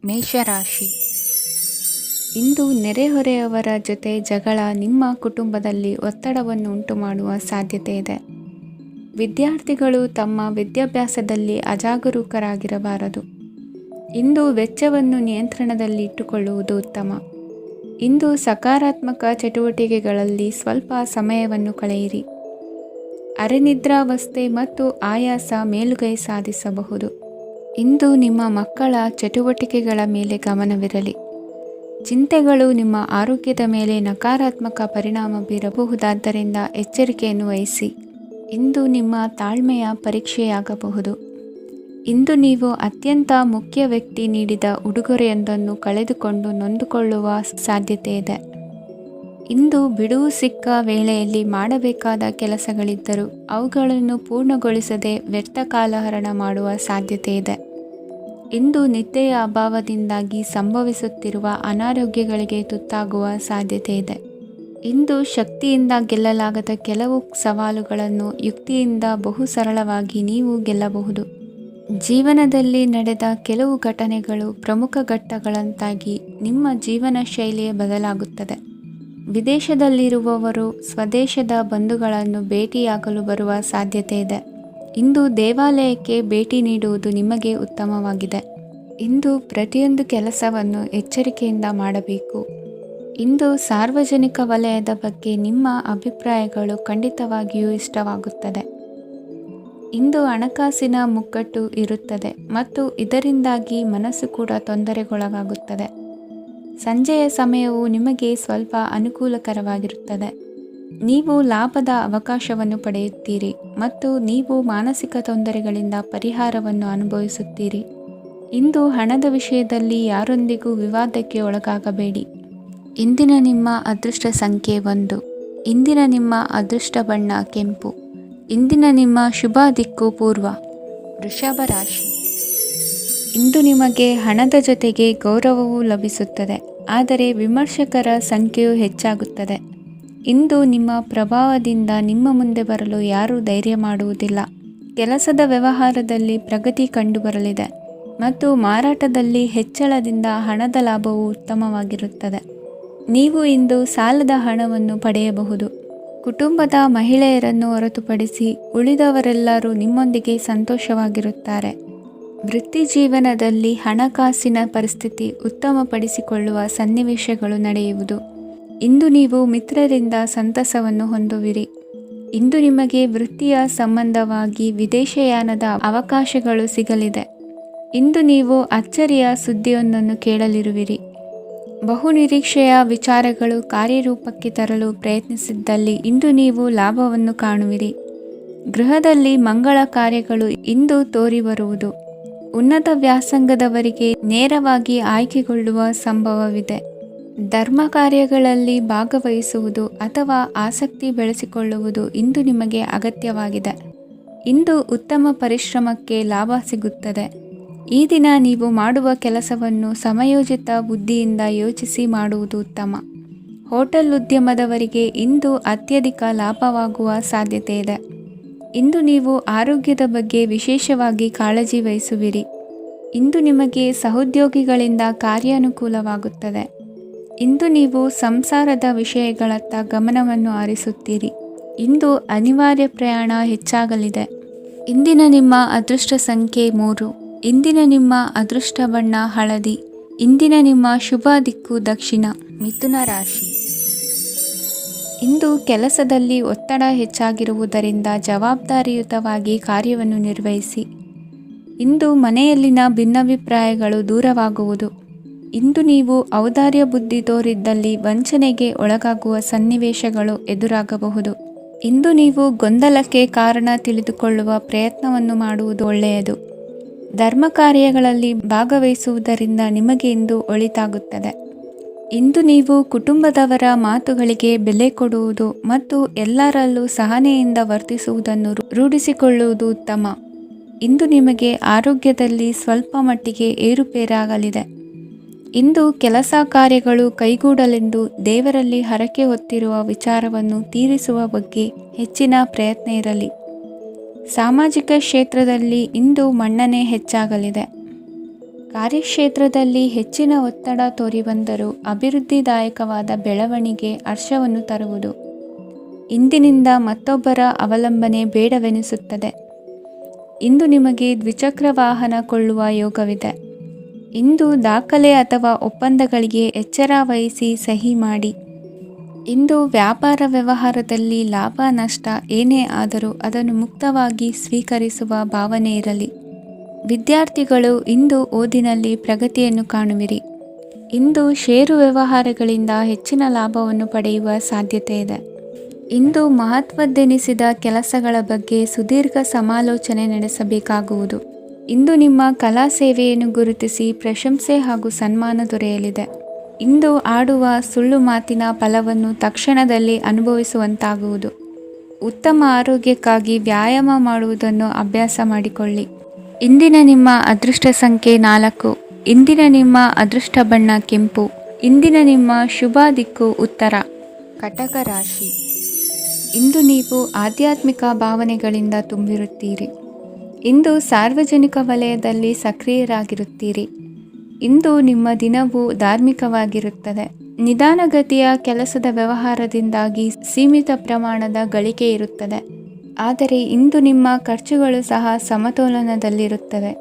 ಮೇಷರಾಶಿ. ಇಂದು ನೆರೆಹೊರೆಯವರ ಜೊತೆ ಜಗಳ ನಿಮ್ಮ ಕುಟುಂಬದಲ್ಲಿ ಒತ್ತಡವನ್ನು ಉಂಟುಮಾಡುವ ಸಾಧ್ಯತೆ ಇದೆ. ವಿದ್ಯಾರ್ಥಿಗಳು ತಮ್ಮ ವಿದ್ಯಾಭ್ಯಾಸದಲ್ಲಿ ಅಜಾಗರೂಕರಾಗಿರಬಾರದು. ಇಂದು ವೆಚ್ಚವನ್ನು ನಿಯಂತ್ರಣದಲ್ಲಿ ಇಟ್ಟುಕೊಳ್ಳುವುದು ಉತ್ತಮ. ಇಂದು ಸಕಾರಾತ್ಮಕ ಚಟುವಟಿಕೆಗಳಲ್ಲಿ ಸ್ವಲ್ಪ ಸಮಯವನ್ನು ಕಳೆಯಿರಿ. ಅರೆನಿದ್ರಾವಸ್ಥೆ ಮತ್ತು ಆಯಾಸ ಮೇಲುಗೈ ಸಾಧಿಸಬಹುದು. ಇಂದು ನಿಮ್ಮ ಮಕ್ಕಳ ಚಟುವಟಿಕೆಗಳ ಮೇಲೆ ಗಮನವಿರಲಿ. ಚಿಂತೆಗಳು ನಿಮ್ಮ ಆರೋಗ್ಯದ ಮೇಲೆ ನಕಾರಾತ್ಮಕ ಪರಿಣಾಮ ಬೀರಬಹುದಾದ್ದರಿಂದ ಎಚ್ಚರಿಕೆಯನ್ನು ವಹಿಸಿ. ಇಂದು ನಿಮ್ಮ ತಾಳ್ಮೆಯ ಪರೀಕ್ಷೆಯಾಗಬಹುದು. ಇಂದು ನೀವು ಅತ್ಯಂತ ಮುಖ್ಯ ವ್ಯಕ್ತಿ ನೀಡಿದ ಉಡುಗೊರೆಯೊಂದನ್ನು ಕಳೆದುಕೊಂಡು ನೊಂದುಕೊಳ್ಳುವ ಸಾಧ್ಯತೆ ಇದೆ. ಇಂದು ಬಿಡುವು ಸಿಕ್ಕ ವೇಳೆಯಲ್ಲಿ ಮಾಡಬೇಕಾದ ಕೆಲಸಗಳಿದ್ದರೂ ಅವುಗಳನ್ನು ಪೂರ್ಣಗೊಳಿಸದೆ ವ್ಯರ್ಥ ಕಾಲಹರಣ ಮಾಡುವ ಸಾಧ್ಯತೆ ಇದೆ. ಇಂದು ನಿದ್ದೆಯ ಅಭಾವದಿಂದಾಗಿ ಸಂಭವಿಸುತ್ತಿರುವ ಅನಾರೋಗ್ಯಗಳಿಗೆ ತುತ್ತಾಗುವ ಸಾಧ್ಯತೆ ಇದೆ. ಇಂದು ಶಕ್ತಿಯಿಂದ ಗೆಲ್ಲಲಾಗದ ಕೆಲವು ಸವಾಲುಗಳನ್ನು ಯುಕ್ತಿಯಿಂದ ಬಹು ಸರಳವಾಗಿ ನೀವು ಗೆಲ್ಲಬಹುದು. ಜೀವನದಲ್ಲಿ ನಡೆದ ಕೆಲವು ಘಟನೆಗಳು ಪ್ರಮುಖ ಘಟ್ಟಗಳಂತಾಗಿ ನಿಮ್ಮ ಜೀವನ ಶೈಲಿಯೇ ಬದಲಾಗುತ್ತದೆ. ವಿದೇಶದಲ್ಲಿರುವವರು ಸ್ವದೇಶದ ಬಂಧುಗಳನ್ನು ಭೇಟಿಯಾಗಲು ಬರುವ ಸಾಧ್ಯತೆ ಇದೆ. ಇಂದು ದೇವಾಲಯಕ್ಕೆ ಭೇಟಿ ನೀಡುವುದು ನಿಮಗೆ ಉತ್ತಮವಾಗಿದೆ. ಇಂದು ಪ್ರತಿಯೊಂದು ಕೆಲಸವನ್ನು ಎಚ್ಚರಿಕೆಯಿಂದ ಮಾಡಬೇಕು. ಇಂದು ಸಾರ್ವಜನಿಕ ವಲಯದ ಬಗ್ಗೆ ನಿಮ್ಮ ಅಭಿಪ್ರಾಯಗಳು ಖಂಡಿತವಾಗಿಯೂ ಇಷ್ಟವಾಗುತ್ತದೆ. ಇಂದು ಹಣಕಾಸಿನ ಮುಗ್ಗಟ್ಟು ಇರುತ್ತದೆ ಮತ್ತು ಇದರಿಂದಾಗಿ ಮನಸ್ಸು ಕೂಡ ತೊಂದರೆಗೊಳಗಾಗುತ್ತದೆ. ಸಂಜೆಯ ಸಮಯವು ನಿಮಗೆ ಸ್ವಲ್ಪ ಅನುಕೂಲಕರವಾಗಿರುತ್ತದೆ. ನೀವು ಲಾಭದ ಅವಕಾಶವನ್ನು ಪಡೆಯುತ್ತೀರಿ ಮತ್ತು ನೀವು ಮಾನಸಿಕ ತೊಂದರೆಗಳಿಂದ ಪರಿಹಾರವನ್ನು ಅನುಭವಿಸುತ್ತೀರಿ. ಇಂದು ಹಣದ ವಿಷಯದಲ್ಲಿ ಯಾರೊಂದಿಗೂ ವಿವಾದಕ್ಕೆ ಒಳಗಾಗಬೇಡಿ. ಇಂದಿನ ನಿಮ್ಮ ಅದೃಷ್ಟ ಸಂಖ್ಯೆ 1. ಇಂದಿನ ನಿಮ್ಮ ಅದೃಷ್ಟ ಬಣ್ಣ ಕೆಂಪು. ಇಂದಿನ ನಿಮ್ಮ ಶುಭ ದಿಕ್ಕು ಪೂರ್ವ. ವೃಷಭ ರಾಶಿ. ಇಂದು ನಿಮಗೆ ಹಣದ ಜೊತೆಗೆ ಗೌರವವೂ ಲಭಿಸುತ್ತದೆ, ಆದರೆ ವಿಮರ್ಶಕರ ಸಂಖ್ಯೆಯು ಹೆಚ್ಚಾಗುತ್ತದೆ. ಇಂದು ನಿಮ್ಮ ಪ್ರಭಾವದಿಂದ ನಿಮ್ಮ ಮುಂದೆ ಬರಲು ಯಾರೂ ಧೈರ್ಯ ಮಾಡುವುದಿಲ್ಲ. ಕೆಲಸದ ವ್ಯವಹಾರದಲ್ಲಿ ಪ್ರಗತಿ ಕಂಡುಬರಲಿದೆ ಮತ್ತು ಮಾರಾಟದಲ್ಲಿ ಹೆಚ್ಚಳದಿಂದ ಹಣದ ಲಾಭವು ಉತ್ತಮವಾಗಿರುತ್ತದೆ. ನೀವು ಇಂದು ಸಾಲದ ಹಣವನ್ನು ಪಡೆಯಬಹುದು. ಕುಟುಂಬದ ಮಹಿಳೆಯರನ್ನು ಹೊರತುಪಡಿಸಿ ಉಳಿದವರೆಲ್ಲರೂ ನಿಮ್ಮೊಂದಿಗೆ ಸಂತೋಷವಾಗಿರುತ್ತಾರೆ. ವೃತ್ತಿ ಜೀವನದಲ್ಲಿ ಹಣಕಾಸಿನ ಪರಿಸ್ಥಿತಿ ಉತ್ತಮಪಡಿಸಿಕೊಳ್ಳುವ ಸನ್ನಿವೇಶಗಳು ನಡೆಯುವುದು. ಇಂದು ನೀವು ಮಿತ್ರರಿಂದ ಸಂತಸವನ್ನು ಹೊಂದುವಿರಿ. ಇಂದು ನಿಮಗೆ ವೃತ್ತಿಯ ಸಂಬಂಧವಾಗಿ ವಿದೇಶಯಾನದ ಅವಕಾಶಗಳು ಸಿಗಲಿದೆ. ಇಂದು ನೀವು ಅಚ್ಚರಿಯ ಸುದ್ದಿಯೊಂದನ್ನು ಕೇಳಲಿರುವಿರಿ. ಬಹುನಿರೀಕ್ಷೆಯ ವಿಚಾರಗಳು ಕಾರ್ಯರೂಪಕ್ಕೆ ತರಲು ಪ್ರಯತ್ನಿಸಿದ್ದಲ್ಲಿ ಇಂದು ನೀವು ಲಾಭವನ್ನು ಕಾಣುವಿರಿ. ಗೃಹದಲ್ಲಿ ಮಂಗಳ ಕಾರ್ಯಗಳು ಇಂದು ತೋರಿಬರುವುದು. ಉನ್ನತ ವ್ಯಾಸಂಗದವರಿಗೆ ನೇರವಾಗಿ ಆಯ್ಕೆಗೊಳ್ಳುವ ಸಂಭವವಿದೆ. ಧರ್ಮ ಕಾರ್ಯಗಳಲ್ಲಿ ಭಾಗವಹಿಸುವುದು ಅಥವಾ ಆಸಕ್ತಿ ಬೆಳೆಸಿಕೊಳ್ಳುವುದು ಇಂದು ನಿಮಗೆ ಅಗತ್ಯವಾಗಿದೆ. ಇಂದು ಉತ್ತಮ ಪರಿಶ್ರಮಕ್ಕೆ ಲಾಭ ಸಿಗುತ್ತದೆ. ಈ ದಿನ ನೀವು ಮಾಡುವ ಕೆಲಸವನ್ನು ಸಮಯೋಚಿತ ಬುದ್ಧಿಯಿಂದ ಯೋಚಿಸಿ ಮಾಡುವುದು ಉತ್ತಮ. ಹೋಟೆಲ್ ಉದ್ಯಮದವರಿಗೆ ಇಂದು ಅತ್ಯಧಿಕ ಲಾಭವಾಗುವ ಸಾಧ್ಯತೆ ಇದೆ. ಇಂದು ನೀವು ಆರೋಗ್ಯದ ಬಗ್ಗೆ ವಿಶೇಷವಾಗಿ ಕಾಳಜಿ ವಹಿಸುವಿರಿ. ಇಂದು ನಿಮಗೆ ಸಹೋದ್ಯೋಗಿಗಳಿಂದ ಕಾರ್ಯಾನುಕೂಲವಾಗುತ್ತದೆ. ಇಂದು ನೀವು ಸಂಸಾರದ ವಿಷಯಗಳತ್ತ ಗಮನವನ್ನು ಹರಿಸುತ್ತೀರಿ. ಇಂದು ಅನಿವಾರ್ಯ ಪ್ರಯಾಣ ಹೆಚ್ಚಾಗಲಿದೆ. ಇಂದಿನ ನಿಮ್ಮ ಅದೃಷ್ಟ ಸಂಖ್ಯೆ 3. ಇಂದಿನ ನಿಮ್ಮ ಅದೃಷ್ಟ ಬಣ್ಣ ಹಳದಿ. ಇಂದಿನ ನಿಮ್ಮ ಶುಭ ದಿಕ್ಕು ದಕ್ಷಿಣ. ಮಿಥುನ ರಾಶಿ. ಇಂದು ಕೆಲಸದಲ್ಲಿ ಒತ್ತಡ ಹೆಚ್ಚಾಗಿರುವುದರಿಂದ ಜವಾಬ್ದಾರಿಯುತವಾಗಿ ಕಾರ್ಯವನ್ನು ನಿರ್ವಹಿಸಿ. ಇಂದು ಮನೆಯಲ್ಲಿನ ಭಿನ್ನಾಭಿಪ್ರಾಯಗಳು ದೂರವಾಗುವುದು. ಇಂದು ನೀವು ಔದಾರ್ಯ ಬುದ್ಧಿ ತೋರಿದ್ದಲ್ಲಿ ವಂಚನೆಗೆ ಒಳಗಾಗುವ ಸನ್ನಿವೇಶಗಳು ಎದುರಾಗಬಹುದು. ಇಂದು ನೀವು ಗೊಂದಲಕ್ಕೆ ಕಾರಣ ತಿಳಿದುಕೊಳ್ಳುವ ಪ್ರಯತ್ನವನ್ನು ಮಾಡುವುದು ಒಳ್ಳೆಯದು. ಧರ್ಮ ಕಾರ್ಯಗಳಲ್ಲಿ ಭಾಗವಹಿಸುವುದರಿಂದ ನಿಮಗೆ ಇಂದು ಒಳಿತಾಗುತ್ತದೆ. ಇಂದು ನೀವು ಕುಟುಂಬದವರ ಮಾತುಗಳಿಗೆ ಬೆಲೆ ಕೊಡುವುದು ಮತ್ತು ಎಲ್ಲರಲ್ಲೂ ಸಹನೆಯಿಂದ ವರ್ತಿಸುವುದನ್ನು ರೂಢಿಸಿಕೊಳ್ಳುವುದು ಉತ್ತಮ. ಇಂದು ನಿಮಗೆ ಆರೋಗ್ಯದಲ್ಲಿ ಸ್ವಲ್ಪ ಮಟ್ಟಿಗೆ ಏರುಪೇರಾಗಲಿದೆ. ಇಂದು ಕೆಲಸ ಕಾರ್ಯಗಳು ಕೈಗೂಡಲೆಂದು ದೇವರಲ್ಲಿ ಹರಕೆ ಹೊತ್ತಿರುವ ವಿಚಾರವನ್ನು ತೀರಿಸುವ ಬಗ್ಗೆ ಹೆಚ್ಚಿನ ಪ್ರಯತ್ನ ಇರಲಿ. ಸಾಮಾಜಿಕ ಕ್ಷೇತ್ರದಲ್ಲಿ ಇಂದು ಮನ್ನಣೆ ಹೆಚ್ಚಾಗಲಿದೆ. ಕಾರ್ಯಕ್ಷೇತ್ರದಲ್ಲಿ ಹೆಚ್ಚಿನ ಒತ್ತಡ ತೋರಿಬಂದರೂ ಅಭಿವೃದ್ಧಿದಾಯಕವಾದ ಬೆಳವಣಿಗೆ ಹರ್ಷವನ್ನು ತರುವುದು. ಇಂದಿನಿಂದ ಮತ್ತೊಬ್ಬರ ಅವಲಂಬನೆ ಬೇಡವೆನಿಸುತ್ತದೆ. ಇಂದು ನಿಮಗೆ ದ್ವಿಚಕ್ರ ವಾಹನ ಕೊಳ್ಳುವ ಯೋಗವಿದೆ. ಇಂದು ದಾಖಲೆ ಅಥವಾ ಒಪ್ಪಂದಗಳಿಗೆ ಎಚ್ಚರ ವಹಿಸಿ ಸಹಿ ಮಾಡಿ. ಇಂದು ವ್ಯಾಪಾರ ವ್ಯವಹಾರದಲ್ಲಿ ಲಾಭ ನಷ್ಟ ಏನೇ ಆದರೂ ಅದನ್ನು ಮುಕ್ತವಾಗಿ ಸ್ವೀಕರಿಸುವ ಭಾವನೆ ಇರಲಿ. ವಿದ್ಯಾರ್ಥಿಗಳು ಇಂದು ಓದಿನಲ್ಲಿ ಪ್ರಗತಿಯನ್ನು ಕಾಣುವಿರಿ. ಇಂದು ಷೇರು ವ್ಯವಹಾರಗಳಿಂದ ಹೆಚ್ಚಿನ ಲಾಭವನ್ನು ಪಡೆಯುವ ಸಾಧ್ಯತೆ ಇದೆ. ಇಂದು ಮಹತ್ವದ್ದೆನಿಸಿದ ಕೆಲಸಗಳ ಬಗ್ಗೆ ಸುದೀರ್ಘ ಸಮಾಲೋಚನೆ ನಡೆಸಬೇಕಾಗುವುದು. ಇಂದು ನಿಮ್ಮ ಕಲಾ ಸೇವೆಯನ್ನು ಗುರುತಿಸಿ ಪ್ರಶಂಸೆ ಹಾಗೂ ಸನ್ಮಾನ ದೊರೆಯಲಿದೆ. ಇಂದು ಆಡುವ ಸುಳ್ಳು ಮಾತಿನ ಫಲವನ್ನು ತಕ್ಷಣದಲ್ಲಿ ಅನುಭವಿಸುವಂತಾಗುವುದು. ಉತ್ತಮ ಆರೋಗ್ಯಕ್ಕಾಗಿ ವ್ಯಾಯಾಮ ಮಾಡುವುದನ್ನು ಅಭ್ಯಾಸ ಮಾಡಿಕೊಳ್ಳಿ. ಇಂದಿನ ನಿಮ್ಮ ಅದೃಷ್ಟ ಸಂಖ್ಯೆ 4. ಇಂದಿನ ನಿಮ್ಮ ಅದೃಷ್ಟ ಬಣ್ಣ ಕೆಂಪು. ಇಂದಿನ ನಿಮ್ಮ ಶುಭ ದಿಕ್ಕು ಉತ್ತರ. ಕಟಕ ರಾಶಿ. ಇಂದು ನೀವು ಆಧ್ಯಾತ್ಮಿಕ ಭಾವನೆಗಳಿಂದ ತುಂಬಿರುತ್ತೀರಿ. ಇಂದು ಸಾರ್ವಜನಿಕ ವಲಯದಲ್ಲಿ ಸಕ್ರಿಯರಾಗಿರುತ್ತೀರಿ. ಇಂದು ನಿಮ್ಮ ದಿನವು ಧಾರ್ಮಿಕವಾಗಿರುತ್ತದೆ. ನಿಧಾನಗತಿಯ ಕೆಲಸದ ವ್ಯವಹಾರದಿಂದಾಗಿ ಸೀಮಿತ ಪ್ರಮಾಣದ ಗಳಿಕೆ ಇರುತ್ತದೆ. ಆದರೆ ಇಂದು ನಿಮ್ಮ ಖರ್ಚುಗಳು ಸಹ ಸಮತೋಲನದಲ್ಲಿರುತ್ತವೆ.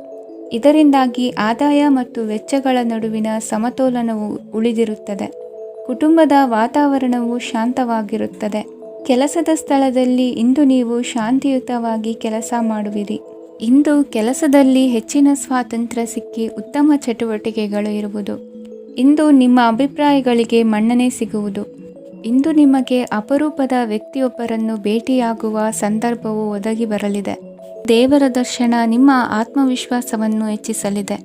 ಇದರಿಂದಾಗಿ ಆದಾಯ ಮತ್ತು ವೆಚ್ಚಗಳ ನಡುವಿನ ಸಮತೋಲನವು ಉಳಿದಿರುತ್ತದೆ. ಕುಟುಂಬದ ವಾತಾವರಣವು ಶಾಂತವಾಗಿರುತ್ತದೆ. ಕೆಲಸದ ಸ್ಥಳದಲ್ಲಿ ಇಂದು ನೀವು ಶಾಂತಿಯುತವಾಗಿ ಕೆಲಸ ಮಾಡುವಿರಿ. ಇಂದು ಕೆಲಸದಲ್ಲಿ ಹೆಚ್ಚಿನ ಸ್ವಾತಂತ್ರ್ಯ ಸಿಕ್ಕಿ ಉತ್ತಮ ಚಟುವಟಿಕೆಗಳು ಇರುವುದು. ಇಂದು ನಿಮ್ಮ ಅಭಿಪ್ರಾಯಗಳಿಗೆ ಮನ್ನಣೆ ಸಿಗುವುದು. ಇಂದು ನಿಮಗೆ ಅಪರೂಪದ ವ್ಯಕ್ತಿಯೊಬ್ಬರನ್ನು ಭೇಟಿಯಾಗುವ ಸಂದರ್ಭವು ಒದಗಿ ಬರಲಿದೆ. ದೇವರ ದರ್ಶನ ನಿಮ್ಮ ಆತ್ಮವಿಶ್ವಾಸವನ್ನು ಹೆಚ್ಚಿಸಲಿದೆ.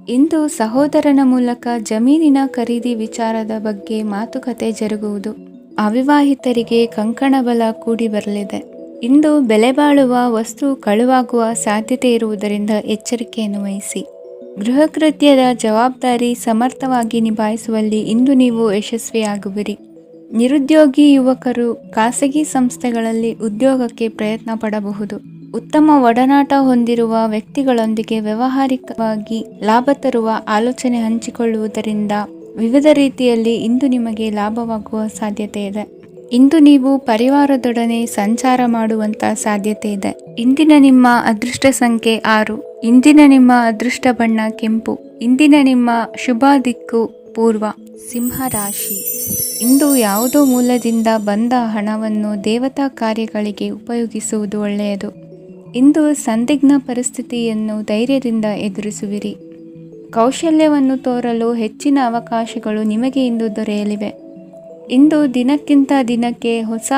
ಇಂದು ಸಹೋದರನ ಮೂಲಕ ಜಮೀನಿನ ಖರೀದಿ ವಿಚಾರದ ಬಗ್ಗೆ ಮಾತುಕತೆ ಜರುಗುವುದು. ಅವಿವಾಹಿತರಿಗೆ ಕಂಕಣ ಬಲ ಕೂಡಿ ಬರಲಿದೆ. ಇಂದು ಬೆಲೆ ಬಾಳುವ ವಸ್ತು ಕಳುವಾಗುವ ಸಾಧ್ಯತೆ ಇರುವುದರಿಂದ ಎಚ್ಚರಿಕೆಯನ್ನು ವಹಿಸಿ. ಗೃಹ ಕೃತ್ಯದ ಜವಾಬ್ದಾರಿ ಸಮರ್ಥವಾಗಿ ನಿಭಾಯಿಸುವಲ್ಲಿ ಇಂದು ನೀವು ಯಶಸ್ವಿಯಾಗುವಿರಿ. ನಿರುದ್ಯೋಗಿ ಯುವಕರು ಖಾಸಗಿ ಸಂಸ್ಥೆಗಳಲ್ಲಿ ಉದ್ಯೋಗಕ್ಕೆ ಪ್ರಯತ್ನ ಪಡಬಹುದು. ಉತ್ತಮ ಒಡನಾಟ ಹೊಂದಿರುವ ವ್ಯಕ್ತಿಗಳೊಂದಿಗೆ ವ್ಯಾವಹಾರಿಕವಾಗಿ ಲಾಭ ತರುವ ಆಲೋಚನೆ ಹಂಚಿಕೊಳ್ಳುವುದರಿಂದ ವಿವಿಧ ರೀತಿಯಲ್ಲಿ ಇಂದು ನಿಮಗೆ ಲಾಭವಾಗುವ ಸಾಧ್ಯತೆ ಇದೆ. ಇಂದು ನೀವು ಪರಿವಾರದೊಡನೆ ಸಂಚಾರ ಮಾಡುವಂಥ ಸಾಧ್ಯತೆ ಇದೆ. ಇಂದಿನ ನಿಮ್ಮ ಅದೃಷ್ಟ ಸಂಖ್ಯೆ 6. ಇಂದಿನ ನಿಮ್ಮ ಅದೃಷ್ಟ ಬಣ್ಣ ಕೆಂಪು. ಇಂದಿನ ನಿಮ್ಮ ಶುಭ ದಿಕ್ಕು ಪೂರ್ವ. ಸಿಂಹ ರಾಶಿ. ಇಂದು ಯಾವುದೋ ಮೂಲದಿಂದ ಬಂದ ಹಣವನ್ನು ದೇವತಾ ಕಾರ್ಯಗಳಿಗೆ ಉಪಯೋಗಿಸುವುದು ಒಳ್ಳೆಯದು. ಇಂದು ಸಂದಿಗ್ಧ ಪರಿಸ್ಥಿತಿಯನ್ನು ಧೈರ್ಯದಿಂದ ಎದುರಿಸುವಿರಿ. ಕೌಶಲ್ಯವನ್ನು ತೋರಲು ಹೆಚ್ಚಿನ ಅವಕಾಶಗಳು ನಿಮಗೆ ಇಂದು ದೊರೆಯಲಿವೆ. ಇಂದು ದಿನಕ್ಕಿಂತ ದಿನಕ್ಕೆ ಹೊಸ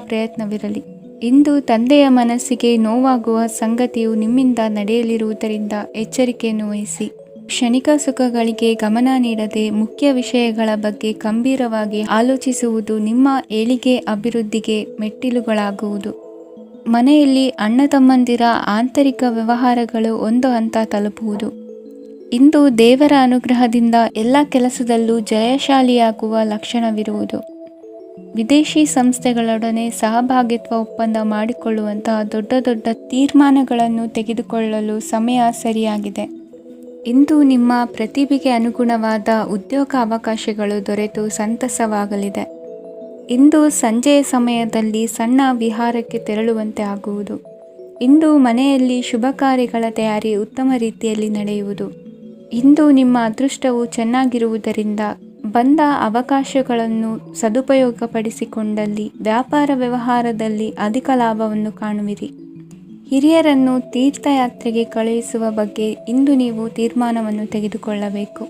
ಪ್ರಯತ್ನವಿರಲಿ. ಇಂದು ತಂದೆಯ ಮನಸ್ಸಿಗೆ ನೋವಾಗುವ ಸಂಗತಿಯು ನಿಮ್ಮಿಂದ ನಡೆಯಲಿರುವುದರಿಂದ ಎಚ್ಚರಿಕೆಯನ್ನು ವಹಿಸಿ. ಕ್ಷಣಿಕ ಸುಖಗಳಿಗೆ ಗಮನ ನೀಡದೆ ಮುಖ್ಯ ವಿಷಯಗಳ ಬಗ್ಗೆ ಗಂಭೀರವಾಗಿ ಆಲೋಚಿಸುವುದು ನಿಮ್ಮ ಏಳಿಗೆ ಅಭಿವೃದ್ಧಿಗೆ ಮೆಟ್ಟಿಲುಗಳಾಗುವುದು. ಮನೆಯಲ್ಲಿ ಅಣ್ಣ ತಮ್ಮಂದಿರ ಆಂತರಿಕ ವ್ಯವಹಾರಗಳು ಒಂದು ಹಂತ ತಲುಪುವುದು. ಇಂದು ದೇವರ ಅನುಗ್ರಹದಿಂದ ಎಲ್ಲ ಕೆಲಸದಲ್ಲೂ ಜಯಶಾಲಿಯಾಗುವ ಲಕ್ಷಣವಿರುವುದು. ವಿದೇಶಿ ಸಂಸ್ಥೆಗಳೊಡನೆ ಸಹಭಾಗಿತ್ವ ಒಪ್ಪಂದ ಮಾಡಿಕೊಳ್ಳುವಂತಹ ದೊಡ್ಡ ತೀರ್ಮಾನಗಳನ್ನು ತೆಗೆದುಕೊಳ್ಳಲು ಸಮಯ ಸರಿಯಾಗಿದೆ. ಇಂದು ನಿಮ್ಮ ಪ್ರತಿಭೆಗೆ ಅನುಗುಣವಾದ ಉದ್ಯೋಗ ಅವಕಾಶಗಳು ದೊರೆತು ಸಂತಸವಾಗಲಿದೆ. ಇಂದು ಸಂಜೆಯ ಸಮಯದಲ್ಲಿ ಸಣ್ಣ ವಿಹಾರಕ್ಕೆ ತೆರಳುವಂತೆ ಆಗುವುದು. ಇಂದು ಮನೆಯಲ್ಲಿ ಶುಭ ಕಾರ್ಯಗಳ ತಯಾರಿ ಉತ್ತಮ ರೀತಿಯಲ್ಲಿ ನಡೆಯುವುದು. ಇಂದು ನಿಮ್ಮ ಅದೃಷ್ಟವು ಚೆನ್ನಾಗಿರುವುದರಿಂದ ಬಂದ ಅವಕಾಶಗಳನ್ನು ಸದುಪಯೋಗಪಡಿಸಿಕೊಂಡಲ್ಲಿ ವ್ಯಾಪಾರ ವ್ಯವಹಾರದಲ್ಲಿ ಅಧಿಕ ಲಾಭವನ್ನು ಕಾಣುವಿರಿ. ಹಿರಿಯರನ್ನು ತೀರ್ಥಯಾತ್ರೆಗೆ ಕಳುಹಿಸುವ ಬಗ್ಗೆ ಇಂದು ನೀವು ತೀರ್ಮಾನವನ್ನು ತೆಗೆದುಕೊಳ್ಳಬೇಕು.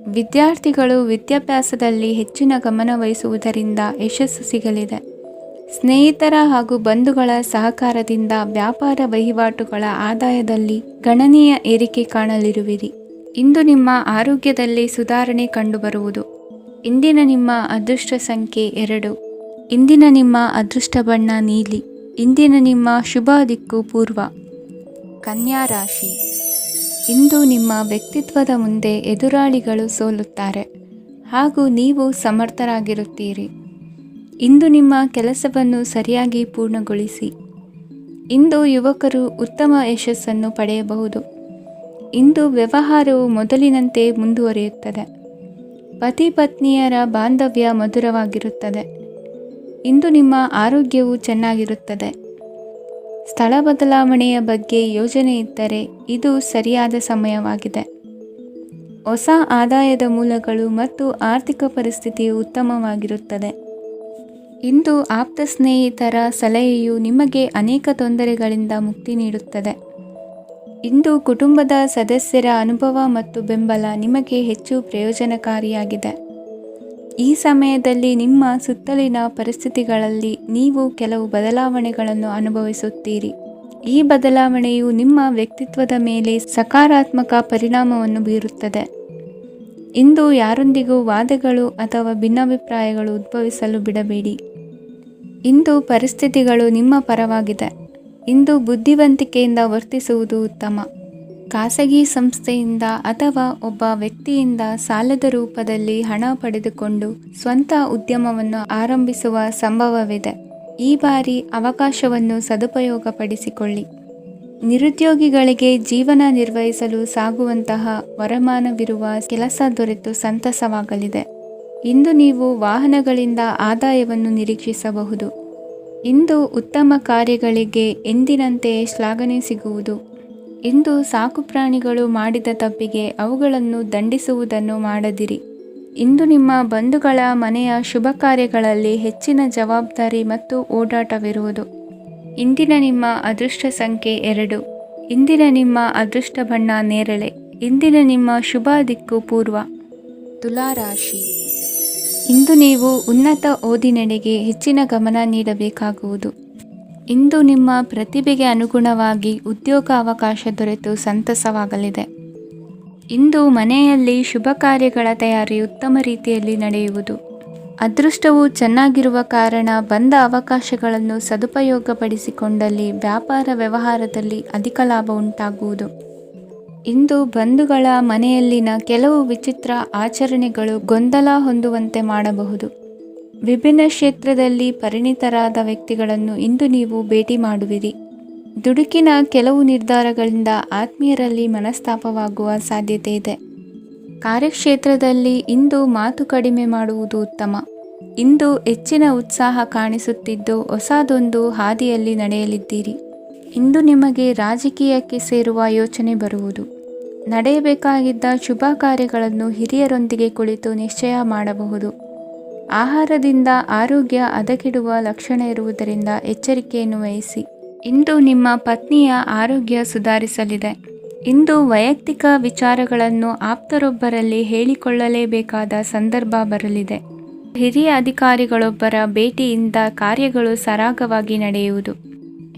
ವಿದ್ಯಾರ್ಥಿಗಳು ವಿದ್ಯಾಭ್ಯಾಸದಲ್ಲಿ ಹೆಚ್ಚಿನ ಗಮನ ವಹಿಸುವುದರಿಂದ ಯಶಸ್ಸು ಸಿಗಲಿದೆ. ಸ್ನೇಹಿತರ ಹಾಗೂ ಬಂಧುಗಳ ಸಹಕಾರದಿಂದ ವ್ಯಾಪಾರ ವಹಿವಾಟುಗಳ ಆದಾಯದಲ್ಲಿ ಗಣನೀಯ ಏರಿಕೆ ಕಾಣಲಿರುವಿರಿ. ಇಂದು ನಿಮ್ಮ ಆರೋಗ್ಯದಲ್ಲಿ ಸುಧಾರಣೆ ಕಂಡುಬರುವುದು. ಇಂದಿನ ನಿಮ್ಮ ಅದೃಷ್ಟ ಸಂಖ್ಯೆ 2. ಇಂದಿನ ನಿಮ್ಮ ಅದೃಷ್ಟ ಬಣ್ಣ ನೀಲಿ. ಇಂದಿನ ನಿಮ್ಮ ಶುಭ ದಿಕ್ಕು ಪೂರ್ವ. ಕನ್ಯಾ ರಾಶಿ. ಇಂದು ನಿಮ್ಮ ವ್ಯಕ್ತಿತ್ವದ ಮುಂದೆ ಎದುರಾಳಿಗಳು ಸೋಲುತ್ತಾರೆ ಹಾಗೂ ನೀವು ಸಮರ್ಥರಾಗಿರುತ್ತೀರಿ. ಇಂದು ನಿಮ್ಮ ಕೆಲಸವನ್ನು ಸರಿಯಾಗಿ ಪೂರ್ಣಗೊಳಿಸಿ. ಇಂದು ಯುವಕರು ಉತ್ತಮ ಯಶಸ್ಸನ್ನು ಪಡೆಯಬಹುದು. ಇಂದು ವ್ಯವಹಾರವು ಮೊದಲಿನಂತೆ ಮುಂದುವರಿಯುತ್ತದೆ. ಪತಿ ಪತ್ನಿಯರ ಬಾಂಧವ್ಯ ಮಧುರವಾಗಿರುತ್ತದೆ. ಇಂದು ನಿಮ್ಮ ಆರೋಗ್ಯವು ಚೆನ್ನಾಗಿರುತ್ತದೆ. ಸ್ಥಳ ಬದಲಾವಣೆಯ ಬಗ್ಗೆ ಯೋಜನೆ ಇದ್ದರೆ ಇದು ಸರಿಯಾದ ಸಮಯವಾಗಿದೆ. ಹೊಸ ಆದಾಯದ ಮೂಲಗಳು ಮತ್ತು ಆರ್ಥಿಕ ಪರಿಸ್ಥಿತಿಯು ಉತ್ತಮವಾಗಿರುತ್ತದೆ. ಇಂದು ಆಪ್ತ ಸ್ನೇಹಿತರ ಸಲಹೆಯು ನಿಮಗೆ ಅನೇಕ ತೊಂದರೆಗಳಿಂದ ಮುಕ್ತಿ ನೀಡುತ್ತದೆ. ಇಂದು ಕುಟುಂಬದ ಸದಸ್ಯರ ಅನುಭವ ಮತ್ತು ಬೆಂಬಲ ನಿಮಗೆ ಹೆಚ್ಚು ಪ್ರಯೋಜನಕಾರಿಯಾಗಿದೆ. ಈ ಸಮಯದಲ್ಲಿ ನಿಮ್ಮ ಸುತ್ತಲಿನ ಪರಿಸ್ಥಿತಿಗಳಲ್ಲಿ ನೀವು ಕೆಲವು ಬದಲಾವಣೆಗಳನ್ನು ಅನುಭವಿಸುತ್ತೀರಿ. ಈ ಬದಲಾವಣೆಯು ನಿಮ್ಮ ವ್ಯಕ್ತಿತ್ವದ ಮೇಲೆ ಸಕಾರಾತ್ಮಕ ಪರಿಣಾಮವನ್ನು ಬೀರುತ್ತದೆ. ಇಂದು ಯಾರೊಂದಿಗೂ ವಾದಗಳು ಅಥವಾ ಭಿನ್ನಾಭಿಪ್ರಾಯಗಳು ಉದ್ಭವಿಸಲು ಬಿಡಬೇಡಿ. ಇಂದು ಪರಿಸ್ಥಿತಿಗಳು ನಿಮ್ಮ ಪರವಾಗಿದೆ. ಇಂದು ಬುದ್ಧಿವಂತಿಕೆಯಿಂದ ವರ್ತಿಸುವುದು ಉತ್ತಮ. ಖಾಸಗಿ ಸಂಸ್ಥೆಯಿಂದ ಅಥವಾ ಒಬ್ಬ ವ್ಯಕ್ತಿಯಿಂದ ಸಾಲದ ರೂಪದಲ್ಲಿ ಹಣ ಪಡೆದುಕೊಂಡು ಸ್ವಂತ ಉದ್ಯಮವನ್ನು ಆರಂಭಿಸುವ ಸಂಭವವಿದೆ. ಈ ಬಾರಿ ಅವಕಾಶವನ್ನು ಸದುಪಯೋಗಪಡಿಸಿಕೊಳ್ಳಿ. ನಿರುದ್ಯೋಗಿಗಳಿಗೆ ಜೀವನ ನಿರ್ವಹಿಸಲು ಸಾಗುವಂತಹ ವರಮಾನವಿರುವ ಕೆಲಸ ದೊರೆತು ಸಂತಸವಾಗಲಿದೆ. ಇಂದು ನೀವು ವಾಹನಗಳಿಂದ ಆದಾಯವನ್ನು ನಿರೀಕ್ಷಿಸಬಹುದು. ಇಂದು ಉತ್ತಮ ಕಾರ್ಯಗಳಿಗೆ ಎಂದಿನಂತೆಯೇ ಶ್ಲಾಘನೆ ಸಿಗುವುದು. ಇಂದು ಸಾಕುಪ್ರಾಣಿಗಳು ಮಾಡಿದ ತಪ್ಪಿಗೆ ಅವುಗಳನ್ನು ದಂಡಿಸುವುದನ್ನು ಮಾಡದಿರಿ. ಇಂದು ನಿಮ್ಮ ಬಂಧುಗಳ ಮನೆಯ ಶುಭ ಕಾರ್ಯಗಳಲ್ಲಿ ಹೆಚ್ಚಿನ ಜವಾಬ್ದಾರಿ ಮತ್ತು ಓಡಾಟವಿರುವುದು. ಇಂದಿನ ನಿಮ್ಮ ಅದೃಷ್ಟ ಸಂಖ್ಯೆ 2. ಇಂದಿನ ನಿಮ್ಮ ಅದೃಷ್ಟ ಬಣ್ಣ ನೇರಳೆ. ಇಂದಿನ ನಿಮ್ಮ ಶುಭ ದಿಕ್ಕು ಪೂರ್ವ. ತುಲಾ ರಾಶಿ. ಇಂದು ನೀವು ಉನ್ನತ ಓದಿನೆಡೆಗೆ ಹೆಚ್ಚಿನ ಗಮನ ನೀಡಬೇಕಾಗುವುದು. ಇಂದು ನಿಮ್ಮ ಪ್ರತಿಭೆಗೆ ಅನುಗುಣವಾಗಿ ಉದ್ಯೋಗ ಅವಕಾಶ ದೊರೆತು ಸಂತಸವಾಗಲಿದೆ. ಇಂದು ಮನೆಯಲ್ಲಿ ಶುಭ ಕಾರ್ಯಗಳ ತಯಾರಿ ಉತ್ತಮ ರೀತಿಯಲ್ಲಿ ನಡೆಯುವುದು. ಅದೃಷ್ಟವು ಚೆನ್ನಾಗಿರುವ ಕಾರಣ ಬಂದ ಅವಕಾಶಗಳನ್ನು ಸದುಪಯೋಗಪಡಿಸಿಕೊಂಡಲ್ಲಿ ವ್ಯಾಪಾರ ವ್ಯವಹಾರದಲ್ಲಿ ಅಧಿಕ ಲಾಭ ಉಂಟಾಗುವುದು. ಇಂದು ಬಂಧುಗಳ ಮನೆಯಲ್ಲಿನ ಕೆಲವು ವಿಚಿತ್ರ ಆಚರಣೆಗಳು ಗೊಂದಲ ಹೊಂದುವಂತೆ ಮಾಡಬಹುದು. ವಿಭಿನ್ನ ಕ್ಷೇತ್ರದಲ್ಲಿ ಪರಿಣಿತರಾದ ವ್ಯಕ್ತಿಗಳನ್ನು ಇಂದು ನೀವು ಭೇಟಿ ಮಾಡುವಿರಿ. ದುಡುಕಿನ ಕೆಲವು ನಿರ್ಧಾರಗಳಿಂದ ಆತ್ಮೀಯರಲ್ಲಿ ಮನಸ್ತಾಪವಾಗುವ ಸಾಧ್ಯತೆ ಇದೆ. ಕಾರ್ಯಕ್ಷೇತ್ರದಲ್ಲಿ ಇಂದು ಮಾತು ಕಡಿಮೆ ಮಾಡುವುದು ಉತ್ತಮ. ಇಂದು ಹೆಚ್ಚಿನ ಉತ್ಸಾಹ ಕಾಣಿಸುತ್ತಿದ್ದು ಹೊಸದೊಂದು ಹಾದಿಯಲ್ಲಿ ನಡೆಯಲಿದ್ದೀರಿ. ಇಂದು ನಿಮಗೆ ರಾಜಕೀಯಕ್ಕೆ ಸೇರುವ ಯೋಚನೆ ಬರುವುದು. ನಡೆಯಬೇಕಾಗಿದ್ದ ಶುಭ ಕಾರ್ಯಗಳನ್ನು ಹಿರಿಯರೊಂದಿಗೆ ಕುಳಿತು ನಿಶ್ಚಯ ಮಾಡಬಹುದು. ಆಹಾರದಿಂದ ಆರೋಗ್ಯ ಹದಗೆಡುವ ಲಕ್ಷಣ ಇರುವುದರಿಂದ ಎಚ್ಚರಿಕೆಯನ್ನು ವಹಿಸಿ. ಇಂದು ನಿಮ್ಮ ಪತ್ನಿಯ ಆರೋಗ್ಯ ಸುಧಾರಿಸಲಿದೆ. ಇಂದು ವೈಯಕ್ತಿಕ ವಿಚಾರಗಳನ್ನು ಆಪ್ತರೊಬ್ಬರಲ್ಲಿ ಹೇಳಿಕೊಳ್ಳಲೇಬೇಕಾದ ಸಂದರ್ಭ ಬರಲಿದೆ. ಹಿರಿಯ ಅಧಿಕಾರಿಗಳೊಬ್ಬರ ಭೇಟಿಯಿಂದ ಕಾರ್ಯಗಳು ಸರಾಗವಾಗಿ ನಡೆಯುವುದು.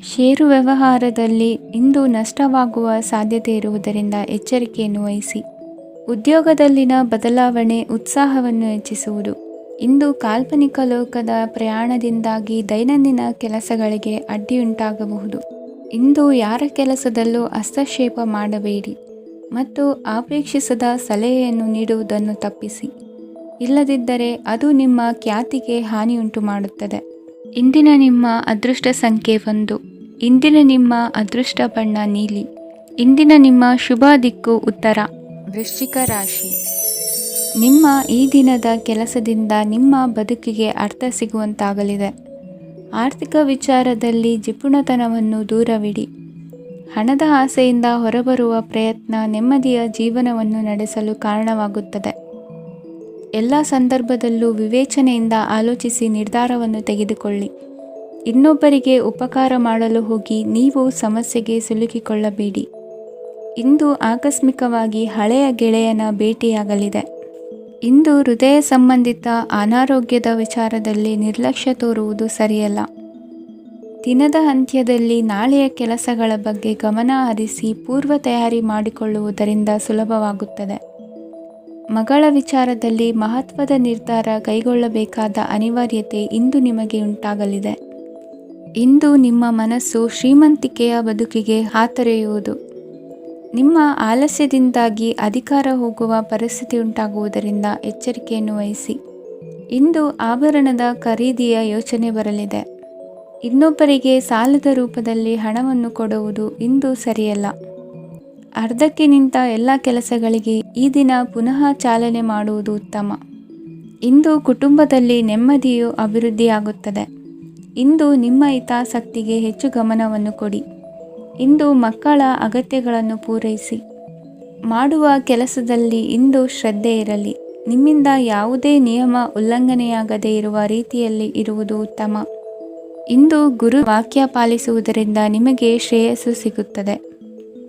ಷೇರು ವ್ಯವಹಾರದಲ್ಲಿ ಇಂದು ನಷ್ಟವಾಗುವ ಸಾಧ್ಯತೆ ಇರುವುದರಿಂದ ಎಚ್ಚರಿಕೆಯನ್ನು ವಹಿಸಿ. ಉದ್ಯೋಗದಲ್ಲಿನ ಬದಲಾವಣೆ ಉತ್ಸಾಹವನ್ನು ಹೆಚ್ಚಿಸುವುದು. ಇಂದು ಕಾಲ್ಪನಿಕ ಲೋಕದ ಪ್ರಯಾಣದಿಂದಾಗಿ ದೈನಂದಿನ ಕೆಲಸಗಳಿಗೆ ಅಡ್ಡಿಯುಂಟಾಗಬಹುದು. ಇಂದು ಯಾರ ಕೆಲಸದಲ್ಲೂ ಹಸ್ತಕ್ಷೇಪ ಮಾಡಬೇಡಿ ಮತ್ತು ಅಪೇಕ್ಷಿಸದ ಸಲಹೆಯನ್ನು ನೀಡುವುದನ್ನು ತಪ್ಪಿಸಿ. ಇಲ್ಲದಿದ್ದರೆ ಅದು ನಿಮ್ಮ ಖ್ಯಾತಿಗೆ ಹಾನಿಯುಂಟು ಮಾಡುತ್ತದೆ. ಇಂದಿನ ನಿಮ್ಮ ಅದೃಷ್ಟ ಸಂಖ್ಯೆ 1. ಇಂದಿನ ನಿಮ್ಮ ಅದೃಷ್ಟ ಬಣ್ಣ ನೀಲಿ. ಇಂದಿನ ನಿಮ್ಮ ಶುಭ ದಿಕ್ಕು ಉತ್ತರ. ವೃಶ್ಚಿಕ ರಾಶಿ. ನಿಮ್ಮ ಈ ದಿನದ ಕೆಲಸದಿಂದ ನಿಮ್ಮ ಬದುಕಿಗೆ ಅರ್ಥ ಸಿಗುವಂತಾಗಲಿದೆ. ಆರ್ಥಿಕ ವಿಚಾರದಲ್ಲಿ ಜಿಪುಣತನವನ್ನು ದೂರವಿಡಿ. ಹಣದ ಆಸೆಯಿಂದ ಹೊರಬರುವ ಪ್ರಯತ್ನ ನೆಮ್ಮದಿಯ ಜೀವನವನ್ನು ನಡೆಸಲು ಕಾರಣವಾಗುತ್ತದೆ. ಎಲ್ಲ ಸಂದರ್ಭದಲ್ಲೂ ವಿವೇಚನೆಯಿಂದ ಆಲೋಚಿಸಿ ನಿರ್ಧಾರವನ್ನು ತೆಗೆದುಕೊಳ್ಳಿ. ಇನ್ನೊಬ್ಬರಿಗೆ ಉಪಕಾರ ಮಾಡಲು ಹೋಗಿ ನೀವು ಸಮಸ್ಯೆಗೆ ಸಿಲುಕಿಕೊಳ್ಳಬೇಡಿ. ಇಂದು ಆಕಸ್ಮಿಕವಾಗಿ ಹಳೆಯ ಗೆಳೆಯನ ಭೇಟಿಯಾಗಲಿದೆ. ಇಂದು ಹೃದಯ ಸಂಬಂಧಿತ ಅನಾರೋಗ್ಯದ ವಿಚಾರದಲ್ಲಿ ನಿರ್ಲಕ್ಷ್ಯ ತೋರುವುದು ಸರಿಯಲ್ಲ. ದಿನದ ಅಂತ್ಯದಲ್ಲಿ ನಾಳೆಯ ಕೆಲಸಗಳ ಬಗ್ಗೆ ಗಮನ ಹರಿಸಿ ಪೂರ್ವ ತಯಾರಿ ಮಾಡಿಕೊಳ್ಳುವುದರಿಂದ ಸುಲಭವಾಗುತ್ತದೆ. ಮಗಳ ವಿಚಾರದಲ್ಲಿ ಮಹತ್ವದ ನಿರ್ಧಾರ ಕೈಗೊಳ್ಳಬೇಕಾದ ಅನಿವಾರ್ಯತೆ ಇಂದು ನಿಮಗೆ ಉಂಟಾಗಲಿದೆ. ಇಂದು ನಿಮ್ಮ ಮನಸ್ಸು ಶ್ರೀಮಂತಿಕೆಯ ಬದುಕಿಗೆ ಹಾತೊರೆಯುವುದು. ನಿಮ್ಮ ಆಲಸ್ಯದಿಂದಾಗಿ ಅಧಿಕಾರ ಹೋಗುವ ಪರಿಸ್ಥಿತಿ ಉಂಟಾಗುವುದರಿಂದ ಎಚ್ಚರಿಕೆಯನ್ನು ವಹಿಸಿ. ಇಂದು ಆಭರಣದ ಖರೀದಿಯ ಯೋಚನೆ ಬರಲಿದೆ. ಇನ್ನೊಬ್ಬರಿಗೆ ಸಾಲದ ರೂಪದಲ್ಲಿ ಹಣವನ್ನು ಕೊಡುವುದು ಇಂದು ಸರಿಯಲ್ಲ. ಅರ್ಧಕ್ಕೆ ನಿಂತ ಎಲ್ಲ ಕೆಲಸಗಳಿಗೆ ಈ ದಿನ ಪುನಃ ಚಾಲನೆ ಮಾಡುವುದು ಉತ್ತಮ. ಇಂದು ಕುಟುಂಬದಲ್ಲಿ ನೆಮ್ಮದಿಯು ಅಭಿವೃದ್ಧಿಯಾಗುತ್ತದೆ. ಇಂದು ನಿಮ್ಮ ಹಿತಾಸಕ್ತಿಗೆ ಹೆಚ್ಚು ಗಮನವನ್ನು ಕೊಡಿ. ಇಂದು ಮಕ್ಕಳ ಅಗತ್ಯಗಳನ್ನು ಪೂರೈಸಿ. ಮಾಡುವ ಕೆಲಸದಲ್ಲಿ ಇಂದು ಶ್ರದ್ಧೆ ಇರಲಿ. ನಿಮ್ಮಿಂದ ಯಾವುದೇ ನಿಯಮ ಉಲ್ಲಂಘನೆಯಾಗದೇ ಇರುವ ರೀತಿಯಲ್ಲಿ ಇರುವುದು ಉತ್ತಮ. ಇಂದು ಗುರು ವಾಕ್ಯ ಪಾಲಿಸುವುದರಿಂದ ನಿಮಗೆ ಶ್ರೇಯಸ್ಸು ಸಿಗುತ್ತದೆ.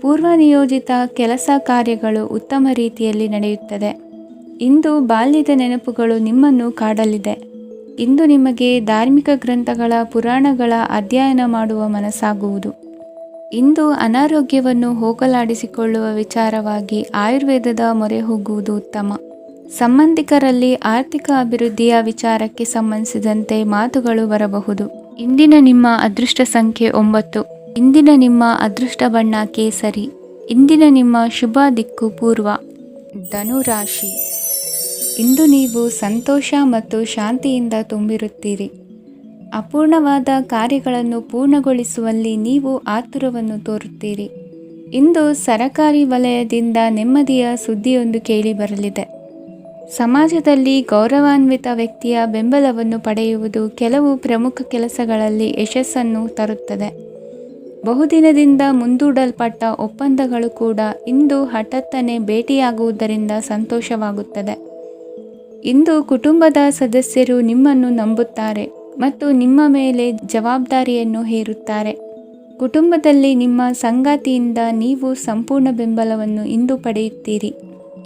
ಪೂರ್ವ ನಿಯೋಜಿತ ಕೆಲಸ ಕಾರ್ಯಗಳು ಉತ್ತಮ ರೀತಿಯಲ್ಲಿ ನಡೆಯುತ್ತದೆ. ಇಂದು ಬಾಲ್ಯದ ನೆನಪುಗಳು ನಿಮ್ಮನ್ನು ಕಾಡಲಿದೆ. ಇಂದು ನಿಮಗೆ ಧಾರ್ಮಿಕ ಗ್ರಂಥಗಳ ಪುರಾಣಗಳ ಅಧ್ಯಯನ ಮಾಡುವ ಮನಸ್ಸಾಗುವುದು. ಇಂದು ಅನಾರೋಗ್ಯವನ್ನು ಹೋಗಲಾಡಿಸಿಕೊಳ್ಳುವ ವಿಚಾರವಾಗಿ ಆಯುರ್ವೇದದ ಮೊರೆ ಹೋಗುವುದು ಉತ್ತಮ. ಸಂಬಂಧಿಕರಲ್ಲಿ ಆರ್ಥಿಕ ಅಭಿವೃದ್ಧಿಯ ವಿಚಾರಕ್ಕೆ ಸಂಬಂಧಿಸಿದಂತೆ ಮಾತುಗಳು ಬರಬಹುದು. ಇಂದಿನ ನಿಮ್ಮ ಅದೃಷ್ಟ ಸಂಖ್ಯೆ 9. ಇಂದಿನ ನಿಮ್ಮ ಅದೃಷ್ಟ ಬಣ್ಣ ಕೇಸರಿ. ಇಂದಿನ ನಿಮ್ಮ ಶುಭ ದಿಕ್ಕು ಪೂರ್ವ. ಧನುರಾಶಿ. ಇಂದು ನೀವು ಸಂತೋಷ ಮತ್ತು ಶಾಂತಿಯಿಂದ ತುಂಬಿರುತ್ತೀರಿ. ಅಪೂರ್ಣವಾದ ಕಾರ್ಯಗಳನ್ನು ಪೂರ್ಣಗೊಳಿಸುವಲ್ಲಿ ನೀವು ಆತುರವನ್ನು ತೋರುತ್ತೀರಿ. ಇಂದು ಸರಕಾರಿ ವಲಯದಿಂದ ನೆಮ್ಮದಿಯ ಸುದ್ದಿಯೊಂದು ಕೇಳಿಬರಲಿದೆ. ಸಮಾಜದಲ್ಲಿ ಗೌರವಾನ್ವಿತ ವ್ಯಕ್ತಿಯ ಬೆಂಬಲವನ್ನು ಪಡೆಯುವುದು ಕೆಲವು ಪ್ರಮುಖ ಕೆಲಸಗಳಲ್ಲಿ ಯಶಸ್ಸನ್ನು ತರುತ್ತದೆ. ಬಹುದಿನದಿಂದ ಮುಂದೂಡಲ್ಪಟ್ಟ ಒಪ್ಪಂದಗಳು ಕೂಡ ಇಂದು ಹಠಾತ್ತನೆ ಭೇಟಿಯಾಗುವುದರಿಂದ ಸಂತೋಷವಾಗುತ್ತದೆ. ಇಂದು ಕುಟುಂಬದ ಸದಸ್ಯರು ನಿಮ್ಮನ್ನು ನಂಬುತ್ತಾರೆ ಮತ್ತು ನಿಮ್ಮ ಮೇಲೆ ಜವಾಬ್ದಾರಿಯನ್ನು ಹೇರುತ್ತಾರೆ. ಕುಟುಂಬದಲ್ಲಿ ನಿಮ್ಮ ಸಂಗಾತಿಯಿಂದ ನೀವು ಸಂಪೂರ್ಣ ಬೆಂಬಲವನ್ನು ಇಂದು ಪಡೆಯುತ್ತೀರಿ.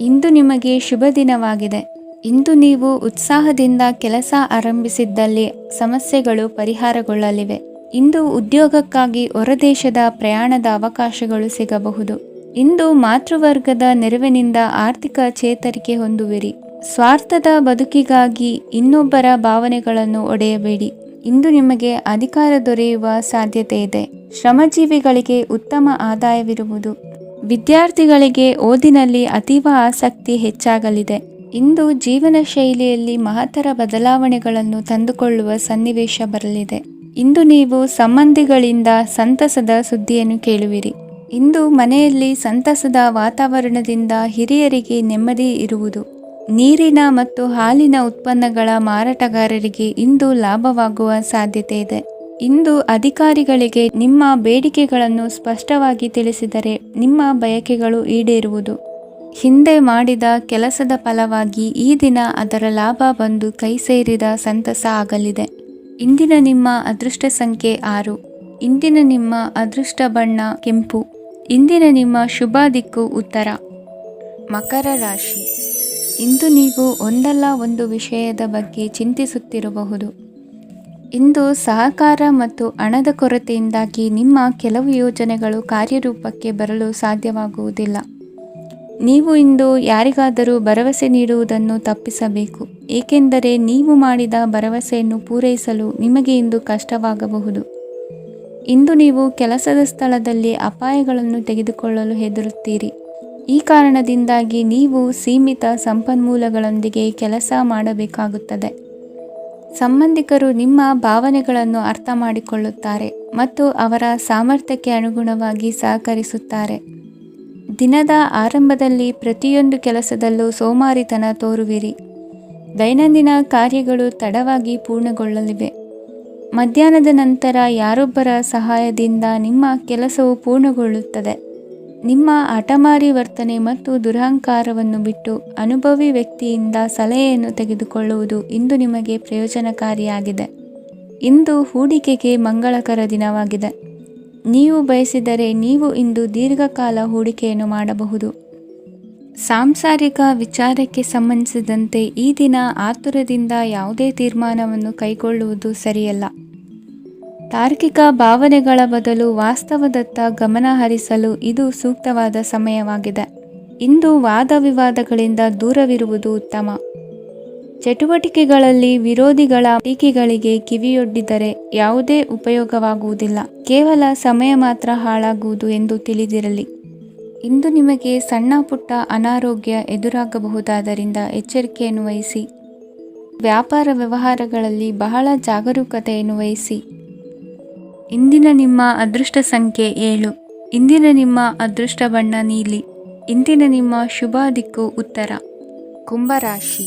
ಇಂದು ನಿಮಗೆ ಶುಭ ದಿನವಾಗಿದೆ. ಇಂದು ನೀವು ಉತ್ಸಾಹದಿಂದ ಕೆಲಸ ಆರಂಭಿಸಿದ್ದಲ್ಲಿ ಸಮಸ್ಯೆಗಳು ಪರಿಹಾರಗೊಳ್ಳಲಿವೆ. ಇಂದು ಉದ್ಯೋಗಕ್ಕಾಗಿ ಹೊರದೇಶದ ಪ್ರಯಾಣದ ಅವಕಾಶಗಳು ಸಿಗಬಹುದು. ಇಂದು ಮಾತೃವರ್ಗದ ನೆರವಿನಿಂದ ಆರ್ಥಿಕ ಚೇತರಿಕೆ ಹೊಂದುವಿರಿ. ಸ್ವಾರ್ಥದ ಬದುಕಿಗಾಗಿ ಇನ್ನೊಬ್ಬರ ಭಾವನೆಗಳನ್ನು ಒಡೆಯಬೇಡಿ. ಇಂದು ನಿಮಗೆ ಅಧಿಕಾರ ದೊರೆಯುವ ಸಾಧ್ಯತೆ ಇದೆ. ಶ್ರಮಜೀವಿಗಳಿಗೆ ಉತ್ತಮ ಆದಾಯವಿರುವುದು. ವಿದ್ಯಾರ್ಥಿಗಳಿಗೆ ಓದಿನಲ್ಲಿ ಅತೀವ ಆಸಕ್ತಿ ಹೆಚ್ಚಾಗಲಿದೆ. ಇಂದು ಜೀವನ ಶೈಲಿಯಲ್ಲಿ ಮಹತ್ತರ ಬದಲಾವಣೆಗಳನ್ನು ತಂದುಕೊಳ್ಳುವ ಸನ್ನಿವೇಶ ಬರಲಿದೆ. ಇಂದು ನೀವು ಸಂಬಂಧಿಗಳಿಂದ ಸಂತಸದ ಸುದ್ದಿಯನ್ನು ಕೇಳುವಿರಿ. ಇಂದು ಮನೆಯಲ್ಲಿ ಸಂತಸದ ವಾತಾವರಣದಿಂದ ಹಿರಿಯರಿಗೆ ನೆಮ್ಮದಿ ಇರುವುದು. ನೀರಿನ ಮತ್ತು ಹಾಲಿನ ಉತ್ಪನ್ನಗಳ ಮಾರಾಟಗಾರರಿಗೆ ಇಂದು ಲಾಭವಾಗುವ ಸಾಧ್ಯತೆ ಇದೆ. ಇಂದು ಅಧಿಕಾರಿಗಳಿಗೆ ನಿಮ್ಮ ಬೇಡಿಕೆಗಳನ್ನು ಸ್ಪಷ್ಟವಾಗಿ ತಿಳಿಸಿದರೆ ನಿಮ್ಮ ಬಯಕೆಗಳು ಈಡೇರುವುದು. ಹಿಂದೆ ಮಾಡಿದ ಕೆಲಸದ ಫಲವಾಗಿ ಈ ದಿನ ಅದರ ಲಾಭ ಬಂದು ಕೈ ಸೇರಿದ ಸಂತಸ ಆಗಲಿದೆ. ಇಂದಿನ ನಿಮ್ಮ ಅದೃಷ್ಟ ಸಂಖ್ಯೆ 6. ಇಂದಿನ ನಿಮ್ಮ ಅದೃಷ್ಟ ಬಣ್ಣ ಕೆಂಪು. ಇಂದಿನ ನಿಮ್ಮ ಶುಭ ದಿಕ್ಕು ಉತ್ತರ. ಮಕರ ರಾಶಿ. ಇಂದು ನೀವು ಒಂದಲ್ಲ ಒಂದು ವಿಷಯದ ಬಗ್ಗೆ ಚಿಂತಿಸುತ್ತಿರಬಹುದು. ಇಂದು ಸಹಕಾರ ಮತ್ತು ಹಣದ ಕೊರತೆಯಿಂದಾಗಿ ನಿಮ್ಮ ಕೆಲವು ಯೋಜನೆಗಳು ಕಾರ್ಯರೂಪಕ್ಕೆ ಬರಲು ಸಾಧ್ಯವಾಗುವುದಿಲ್ಲ. ನೀವು ಇಂದು ಯಾರಿಗಾದರೂ ಭರವಸೆ ನೀಡುವುದನ್ನು ತಪ್ಪಿಸಬೇಕು, ಏಕೆಂದರೆ ನೀವು ಮಾಡಿದ ಭರವಸೆಯನ್ನು ಪೂರೈಸಲು ನಿಮಗೆ ಇಂದು ಕಷ್ಟವಾಗಬಹುದು. ಇಂದು ನೀವು ಕೆಲಸದ ಸ್ಥಳದಲ್ಲಿ ಅಪಾಯಗಳನ್ನು ತೆಗೆದುಕೊಳ್ಳಲು ಹೆದರುತ್ತೀರಿ. ಈ ಕಾರಣದಿಂದಾಗಿ ನೀವು ಸೀಮಿತ ಸಂಪನ್ಮೂಲಗಳೊಂದಿಗೆ ಕೆಲಸ ಮಾಡಬೇಕಾಗುತ್ತದೆ. ಸಂಬಂಧಿಕರು ನಿಮ್ಮ ಭಾವನೆಗಳನ್ನು ಅರ್ಥ ಮಾಡಿಕೊಳ್ಳುತ್ತಾರೆ ಮತ್ತು ಅವರ ಸಾಮರ್ಥ್ಯಕ್ಕೆ ಅನುಗುಣವಾಗಿ ಸಹಕರಿಸುತ್ತಾರೆ. ದಿನದ ಆರಂಭದಲ್ಲಿ ಪ್ರತಿಯೊಂದು ಕೆಲಸದಲ್ಲೂ ಸೋಮಾರಿತನ ತೋರುವಿರಿ. ದೈನಂದಿನ ಕಾರ್ಯಗಳು ತಡವಾಗಿ ಪೂರ್ಣಗೊಳ್ಳಲಿವೆ. ಮಧ್ಯಾಹ್ನದ ನಂತರ ಯಾರೊಬ್ಬರ ಸಹಾಯದಿಂದ ನಿಮ್ಮ ಕೆಲಸವು ಪೂರ್ಣಗೊಳ್ಳುತ್ತದೆ. ನಿಮ್ಮ ಹಠಮಾರಿ ವರ್ತನೆ ಮತ್ತು ದುರಹಂಕಾರವನ್ನು ಬಿಟ್ಟು ಅನುಭವಿ ವ್ಯಕ್ತಿಯಿಂದ ಸಲಹೆಯನ್ನು ತೆಗೆದುಕೊಳ್ಳುವುದು ಇಂದು ನಿಮಗೆ ಪ್ರಯೋಜನಕಾರಿಯಾಗಿದೆ. ಇಂದು ಹೂಡಿಕೆಗೆ ಮಂಗಳಕರ ದಿನವಾಗಿದೆ. ನೀವು ಬಯಸಿದರೆ ನೀವು ಇಂದು ದೀರ್ಘಕಾಲ ಹೂಡಿಕೆಯನ್ನು ಮಾಡಬಹುದು. ಸಾಂಸಾರಿಕ ವಿಚಾರಕ್ಕೆ ಸಂಬಂಧಿಸಿದಂತೆ ಈ ದಿನ ಆತುರದಿಂದ ಯಾವುದೇ ತೀರ್ಮಾನವನ್ನು ಕೈಗೊಳ್ಳುವುದು ಸರಿಯಲ್ಲ. ತಾರ್ಕಿಕ ಭಾವನೆಗಳ ಬದಲು ವಾಸ್ತವದತ್ತ ಗಮನ ಹರಿಸಲು ಇದು ಸೂಕ್ತವಾದ ಸಮಯವಾಗಿದೆ. ಇಂದು ವಾದ ವಿವಾದಗಳಿಂದ ದೂರವಿರುವುದು ಉತ್ತಮ. ಚಟುವಟಿಕೆಗಳಲ್ಲಿ ವಿರೋಧಿಗಳ ಟೀಕೆಗಳಿಗೆ ಕಿವಿಯೊಡ್ಡಿದರೆ ಯಾವುದೇ ಉಪಯೋಗವಾಗುವುದಿಲ್ಲ, ಕೇವಲ ಸಮಯ ಮಾತ್ರ ಹಾಳಾಗುವುದು ಎಂದು ತಿಳಿದಿರಲಿ. ಇಂದು ನಿಮಗೆ ಸಣ್ಣ ಪುಟ್ಟ ಅನಾರೋಗ್ಯ ಎದುರಾಗಬಹುದಾದ್ದರಿಂದ ಎಚ್ಚರಿಕೆಯನ್ನು ವಹಿಸಿ. ವ್ಯಾಪಾರ ವ್ಯವಹಾರಗಳಲ್ಲಿ ಬಹಳ ಜಾಗರೂಕತೆಯನ್ನು ವಹಿಸಿ. ಇಂದಿನ ನಿಮ್ಮ ಅದೃಷ್ಟ ಸಂಖ್ಯೆ 7. ಇಂದಿನ ನಿಮ್ಮ ಅದೃಷ್ಟ ಬಣ್ಣ ನೀಲಿ. ಇಂದಿನ ನಿಮ್ಮ ಶುಭ ದಿಕ್ಕು ಉತ್ತರ. ಕುಂಭರಾಶಿ.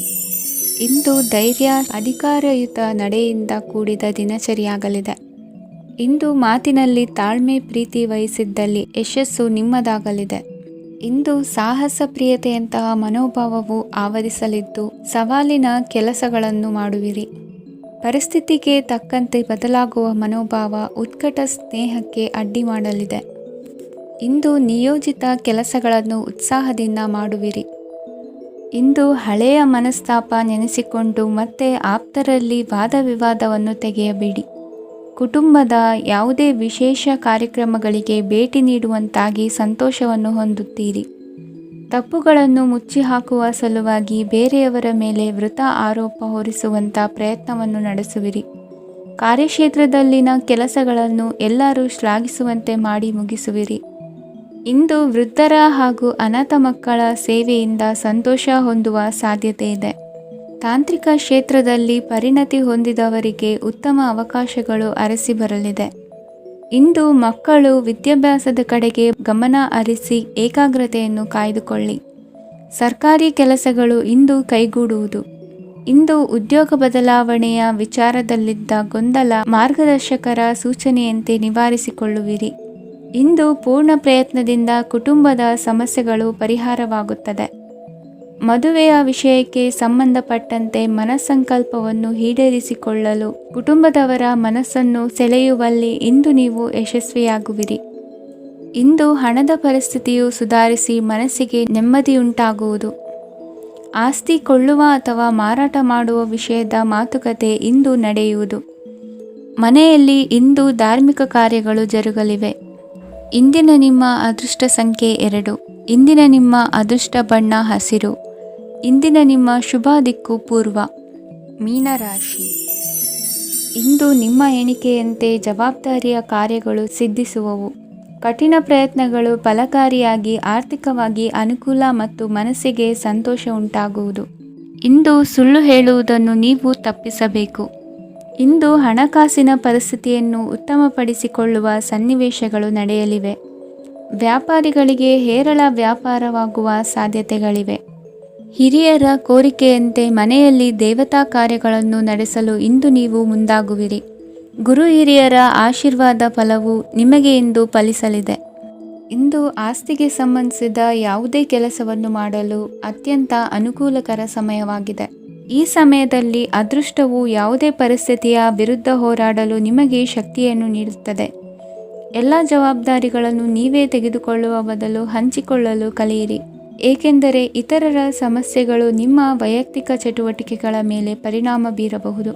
ಇಂದು ಧೈರ್ಯ, ಅಧಿಕಾರಯುತ ನಡೆಯಿಂದ ಕೂಡಿದ ದಿನಚರಿಯಾಗಲಿದೆ. ಇಂದು ಮಾತಿನಲ್ಲಿ ತಾಳ್ಮೆ, ಪ್ರೀತಿ ವಹಿಸಿದ್ದಲ್ಲಿ ಯಶಸ್ಸು ನಿಮ್ಮದಾಗಲಿದೆ. ಇಂದು ಸಾಹಸ ಪ್ರಿಯತೆಯಂತಹ ಮನೋಭಾವವು ಆವರಿಸಲಿದ್ದು ಸವಾಲಿನ ಕೆಲಸಗಳನ್ನು ಮಾಡುವಿರಿ. ಪರಿಸ್ಥಿತಿಗೆ ತಕ್ಕಂತೆ ಬದಲಾಗುವ ಮನೋಭಾವ ಉತ್ಕಟ ಸ್ನೇಹಕ್ಕೆ ಅಡ್ಡಿ ಮಾಡಲಿದೆ. ಇಂದು ನಿಯೋಜಿತ ಕೆಲಸಗಳನ್ನು ಉತ್ಸಾಹದಿಂದ ಮಾಡುವಿರಿ. ಇಂದು ಹಳೆಯ ಮನಸ್ತಾಪ ನೆನೆಸಿಕೊಂಡು ಮತ್ತೆ ಆಪ್ತರಲ್ಲಿ ವಾದ ವಿವಾದವನ್ನು ತೆಗೆಯಬೇಡಿ. ಕುಟುಂಬದ ಯಾವುದೇ ವಿಶೇಷ ಕಾರ್ಯಕ್ರಮಗಳಿಗೆ ಭೇಟಿ ನೀಡುವಂತಾಗಿ ಸಂತೋಷವನ್ನು ಹೊಂದುತ್ತೀರಿ. ತಪ್ಪುಗಳನ್ನು ಮುಚ್ಚಿಹಾಕುವ ಸಲುವಾಗಿ ಬೇರೆಯವರ ಮೇಲೆ ವೃಥಾ ಆರೋಪ ಹೊರಿಸುವಂಥ ಪ್ರಯತ್ನವನ್ನು ನಡೆಸುವಿರಿ. ಕಾರ್ಯಕ್ಷೇತ್ರದಲ್ಲಿನ ಕೆಲಸಗಳನ್ನು ಎಲ್ಲರೂ ಶ್ಲಾಘಿಸುವಂತೆ ಮಾಡಿ ಮುಗಿಸುವಿರಿ. ಇಂದು ವೃದ್ಧರ ಹಾಗೂ ಅನಾಥ ಮಕ್ಕಳ ಸೇವೆಯಿಂದ ಸಂತೋಷ ಹೊಂದುವ ಸಾಧ್ಯತೆ ಇದೆ. ತಾಂತ್ರಿಕ ಕ್ಷೇತ್ರದಲ್ಲಿ ಪರಿಣತಿ ಹೊಂದಿದವರಿಗೆ ಉತ್ತಮ ಅವಕಾಶಗಳು ಅರಸಿ ಬರಲಿದೆ. ಇಂದು ಮಕ್ಕಳು ವಿದ್ಯಾಭ್ಯಾಸದ ಕಡೆಗೆ ಗಮನ ಹರಿಸಿ ಏಕಾಗ್ರತೆಯನ್ನು ಕಾಯ್ದುಕೊಳ್ಳಿ. ಸರ್ಕಾರಿ ಕೆಲಸಗಳು ಇಂದು ಕೈಗೂಡುವುದು. ಇಂದು ಉದ್ಯೋಗ ಬದಲಾವಣೆಯ ವಿಚಾರದಲ್ಲಿದ್ದ ಗೊಂದಲ ಮಾರ್ಗದರ್ಶಕರ ಸೂಚನೆಯಂತೆ ನಿವಾರಿಸಿಕೊಳ್ಳುವಿರಿ. ಇಂದು ಪೂರ್ಣ ಪ್ರಯತ್ನದಿಂದ ಕುಟುಂಬದ ಸಮಸ್ಯೆಗಳು ಪರಿಹಾರವಾಗುತ್ತದೆ. ಮದುವೆಯ ವಿಷಯಕ್ಕೆ ಸಂಬಂಧಪಟ್ಟಂತೆ ಮನಸ್ಸಂಕಲ್ಪವನ್ನು ಈಡೇರಿಸಿಕೊಳ್ಳಲು ಕುಟುಂಬದವರ ಮನಸ್ಸನ್ನು ಸೆಳೆಯುವಲ್ಲಿ ಇಂದು ನೀವು ಯಶಸ್ವಿಯಾಗುವಿರಿ. ಇಂದು ಹಣದ ಪರಿಸ್ಥಿತಿಯು ಸುಧಾರಿಸಿ ಮನಸ್ಸಿಗೆ ನೆಮ್ಮದಿಯುಂಟಾಗುವುದು. ಆಸ್ತಿ ಕೊಳ್ಳುವ ಅಥವಾ ಮಾರಾಟ ಮಾಡುವ ವಿಷಯದ ಮಾತುಕತೆ ಇಂದು ನಡೆಯುವುದು. ಮನೆಯಲ್ಲಿ ಇಂದು ಧಾರ್ಮಿಕ ಕಾರ್ಯಗಳು ಜರುಗಲಿವೆ. ಇಂದಿನ ನಿಮ್ಮ ಅದೃಷ್ಟ ಸಂಖ್ಯೆ 2. ಇಂದಿನ ನಿಮ್ಮ ಅದೃಷ್ಟ ಬಣ್ಣ ಹಸಿರು. ಇಂದಿನ ನಿಮ್ಮ ಶುಭ ದಿಕ್ಕು ಪೂರ್ವ. ಮೀನರಾಶಿ. ಇಂದು ನಿಮ್ಮ ಎಣಿಕೆಯಂತೆ ಜವಾಬ್ದಾರಿಯ ಕಾರ್ಯಗಳು ಸಿದ್ಧಿಸುವವು. ಕಠಿಣ ಪ್ರಯತ್ನಗಳು ಫಲಕಾರಿಯಾಗಿ ಆರ್ಥಿಕವಾಗಿ ಅನುಕೂಲ ಮತ್ತು ಮನಸ್ಸಿಗೆ ಸಂತೋಷ ಉಂಟಾಗುವುದು. ಇಂದು ಸುಳ್ಳು ಹೇಳುವುದನ್ನು ನೀವು ತಪ್ಪಿಸಬೇಕು. ಇಂದು ಹಣಕಾಸಿನ ಪರಿಸ್ಥಿತಿಯನ್ನು ಉತ್ತಮಪಡಿಸಿಕೊಳ್ಳುವ ಸನ್ನಿವೇಶಗಳು ನಡೆಯಲಿವೆ. ವ್ಯಾಪಾರಿಗಳಿಗೆ ಹೇರಳ ವ್ಯಾಪಾರವಾಗುವ ಸಾಧ್ಯತೆಗಳಿವೆ. ಹಿರಿಯರ ಕೋರಿಕೆಯಂತೆ ಮನೆಯಲ್ಲಿ ದೇವತಾ ಕಾರ್ಯಗಳನ್ನು ನಡೆಸಲು ಇಂದು ನೀವು ಮುಂದಾಗುವಿರಿ. ಗುರು ಹಿರಿಯರ ಆಶೀರ್ವಾದ ಫಲವು ನಿಮಗೆ ಇಂದು ಫಲಿಸಲಿದೆ. ಇಂದು ಆಸ್ತಿಗೆ ಸಂಬಂಧಿಸಿದ ಯಾವುದೇ ಕೆಲಸವನ್ನು ಮಾಡಲು ಅತ್ಯಂತ ಅನುಕೂಲಕರ ಸಮಯವಾಗಿದೆ. ಈ ಸಮಯದಲ್ಲಿ ಅದೃಷ್ಟವು ಯಾವುದೇ ಪರಿಸ್ಥಿತಿಯ ವಿರುದ್ಧ ಹೋರಾಡಲು ನಿಮಗೆ ಶಕ್ತಿಯನ್ನು ನೀಡುತ್ತದೆ. ಎಲ್ಲ ಜವಾಬ್ದಾರಿಗಳನ್ನು ನೀವೇ ತೆಗೆದುಕೊಳ್ಳುವ ಬದಲು ಹಂಚಿಕೊಳ್ಳಲು ಕಲಿಯಿರಿ. ಏಕೆಂದರೆ ಇತರರ ಸಮಸ್ಯೆಗಳು ನಿಮ್ಮ ವೈಯಕ್ತಿಕ ಚಟುವಟಿಕೆಗಳ ಮೇಲೆ ಪರಿಣಾಮ ಬೀರಬಹುದು.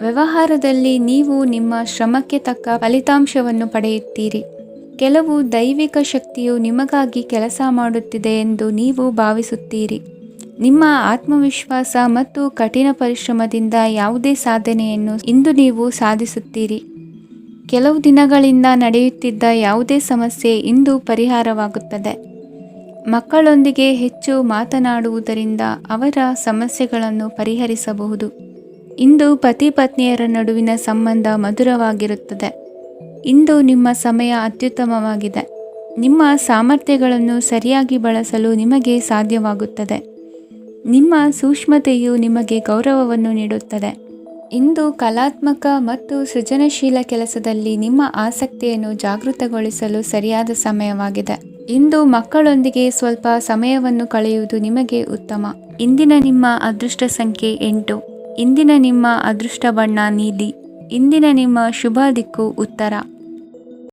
ವ್ಯವಹಾರದಲ್ಲಿ ನೀವು ನಿಮ್ಮ ಶ್ರಮಕ್ಕೆ ತಕ್ಕ ಫಲಿತಾಂಶವನ್ನು ಪಡೆಯುತ್ತೀರಿ. ಕೆಲವು ದೈವಿಕ ಶಕ್ತಿಯು ನಿಮಗಾಗಿ ಕೆಲಸ ಮಾಡುತ್ತಿದೆ ಎಂದು ನೀವು ಭಾವಿಸುತ್ತೀರಿ. ನಿಮ್ಮ ಆತ್ಮವಿಶ್ವಾಸ ಮತ್ತು ಕಠಿಣ ಪರಿಶ್ರಮದಿಂದ ಯಾವುದೇ ಸಾಧನೆಯನ್ನು ಇಂದು ನೀವು ಸಾಧಿಸುತ್ತೀರಿ. ಕೆಲವು ದಿನಗಳಿಂದ ನಡೆಯುತ್ತಿದ್ದ ಯಾವುದೇ ಸಮಸ್ಯೆ ಇಂದು ಪರಿಹಾರವಾಗುತ್ತದೆ. ಮಕ್ಕಳೊಂದಿಗೆ ಹೆಚ್ಚು ಮಾತನಾಡುವುದರಿಂದ ಅವರ ಸಮಸ್ಯೆಗಳನ್ನು ಪರಿಹರಿಸಬಹುದು. ಇಂದು ಪತಿ ಪತ್ನಿಯರ ನಡುವಿನ ಸಂಬಂಧ ಮಧುರವಾಗಿರುತ್ತದೆ. ಇಂದು ನಿಮ್ಮ ಸಮಯ ಅತ್ಯುತ್ತಮವಾಗಿದೆ. ನಿಮ್ಮ ಸಾಮರ್ಥ್ಯಗಳನ್ನು ಸರಿಯಾಗಿ ಬಳಸಲು ನಿಮಗೆ ಸಾಧ್ಯವಾಗುತ್ತದೆ. ನಿಮ್ಮ ಸೂಕ್ಷ್ಮತೆಯು ನಿಮಗೆ ಗೌರವವನ್ನು ನೀಡುತ್ತದೆ. ಇಂದು ಕಲಾತ್ಮಕ ಮತ್ತು ಸೃಜನಶೀಲ ಕೆಲಸದಲ್ಲಿ ನಿಮ್ಮ ಆಸಕ್ತಿಯನ್ನು ಜಾಗೃತಗೊಳಿಸಲು ಸರಿಯಾದ ಸಮಯವಾಗಿದೆ. ಇಂದು ಮಕ್ಕಳೊಂದಿಗೆ ಸ್ವಲ್ಪ ಸಮಯವನ್ನು ಕಳೆಯುವುದು ನಿಮಗೆ ಉತ್ತಮ. ಇಂದಿನ ನಿಮ್ಮ ಅದೃಷ್ಟ ಸಂಖ್ಯೆ 8. ಇಂದಿನ ನಿಮ್ಮ ಅದೃಷ್ಟ ಬಣ್ಣ ನೀಲಿ. ಇಂದಿನ ನಿಮ್ಮ ಶುಭ ದಿಕ್ಕು ಉತ್ತರ.